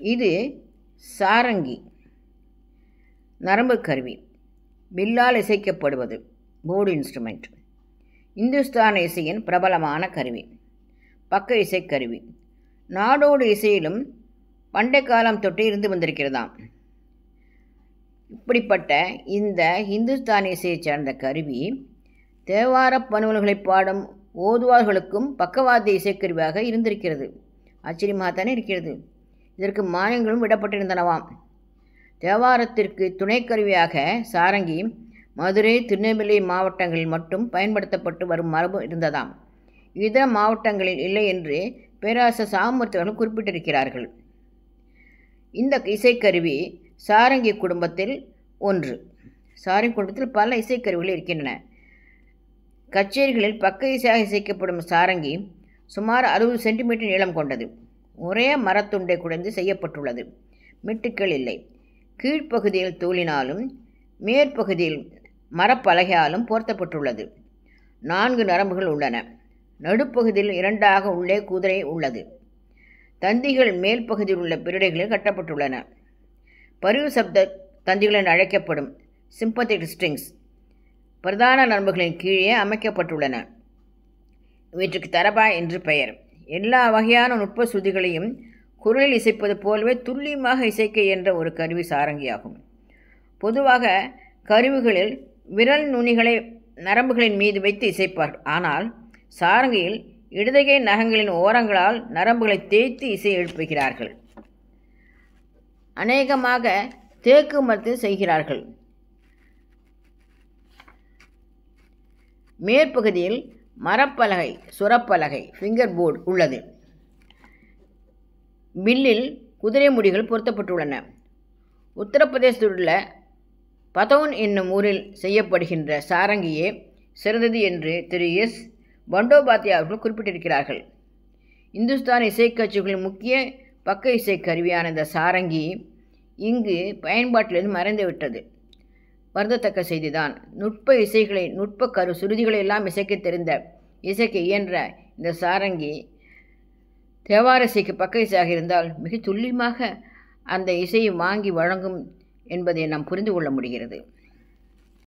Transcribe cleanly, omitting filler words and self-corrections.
இது சாரங்கி, நரம்பு கருவி, வில்லால் இசைக்கப்படுவது, போர்டு இன்ஸ்ட்ருமெண்ட். இந்துஸ்தான இசையின் பிரபலமான கருவி, பக்க இசைக்கருவி. நாடோடு இசையிலும் பண்டை காலம் தொட்டு இருந்து வந்திருக்கிறதாம். இப்படிப்பட்ட இந்த இந்துஸ்தானி இசையைச் சார்ந்த கருவி தேவார பணுவல்களை பாடும் ஓதுவார்களுக்கும் பக்கவாத்திய இசைக்கருவியாக இருந்திருக்கிறது. ஆச்சரியமாகத்தானே இருக்கிறது. இதற்கு மானியங்களும் விடப்பட்டிருந்தனவாம். தேவாரத்திற்கு துணைக்கருவியாக சாரங்கி மதுரை, திருநெல்வேலி மாவட்டங்களில் மட்டும் பயன்படுத்தப்பட்டு வரும் மரபு இருந்ததாம். இதர மாவட்டங்களில் இல்லை என்று பேராசிரியர் சாமூர்த்தி அவர்கள் குறிப்பிட்டிருக்கிறார்கள். இந்த இசைக்கருவி சாரங்கி குடும்பத்தில் ஒன்று. சாரங்கி குடும்பத்தில் பல இசைக்கருவிகள் இருக்கின்றன. கச்சேரிகளில் பக்க இசையாக இசைக்கப்படும் சாரங்கி சுமார் 60 சென்டிமீட்டர் நீளம் கொண்டது. ஒரே மரத்துண்டை குடைந்து செய்யப்பட்டுள்ளது. மிட்டுக்கள் இல்லை. கீழ்ப்பகுதியில் தோலினாலும் மேற்பகுதியில் மரப்பலகையாலும் போர்த்தப்பட்டுள்ளது. 4 நரம்புகள் உள்ளன. நடுப்பகுதியில் 2ஆக உள்ளே குதிரை உள்ளது. தந்திகள் மேல் பகுதியில் உள்ள பிரடைகளில் கட்டப்பட்டுள்ளன. பரிவு சப்த தந்திகள் என அழைக்கப்படும் சிம்பத்திக் ஸ்ட்ரிங்ஸ் பிரதான நரம்புகளின் கீழே அமைக்கப்பட்டுள்ளன. இவற்றுக்கு தரபா என்று பெயர். எல்லா வகையான நுட்ப சுதிகளையும் குரலில் இசைப்பது போலவே துல்லியமாக இசைக்க என்ற ஒரு கருவி சாரங்கியாகும். பொதுவாக கருவிகளில் விரல் நுனிகளை நரம்புகளின் மீது வைத்து இசைப்பார்கள். ஆனால் சாரங்கியில் இடதுகை நகங்களின் ஓரங்களால் நரம்புகளை தேய்த்து இசை எழுப்புகிறார்கள். அநேகமாக தேக்கு மரத்தில் செய்கிறார்கள். மேற்பகுதியில் மரப்பலகை, சுரப்பலகை, ஃபிங்கர் போர்டு உள்ளது. பில்லில் குதிரை முடிகள் பொருத்தப்பட்டுள்ளன. உத்தரப்பிரதேசத்தில் உள்ள பதௌன் என்னும் ஊரில் செய்யப்படுகின்ற சாரங்கியே சிறந்தது என்று திரு எஸ். பண்டோபாத்யாயா அவர்கள் குறிப்பிட்டிருக்கிறார்கள். இந்துஸ்தான் இசைக்கட்சிகளின் முக்கிய பக்க இசை கருவியான இந்த சாரங்கி இங்கு பயன்பாட்டிலிருந்து மறைந்துவிட்டது. வருந்தத்தக்க செய்திதான். நுட்ப இசைகளை, நுட்ப சுருதிகளை எல்லாம் இசைக்க தெரிந்த, இசைக்க இயன்ற இந்த சாரங்கி தேவார இசைக்கு பக்க இசையாக இருந்தால் மிக துல்லியமாக அந்த இசையை வாங்கி வழங்கும் என்பதை நாம் புரிந்து கொள்ள முடிகிறது.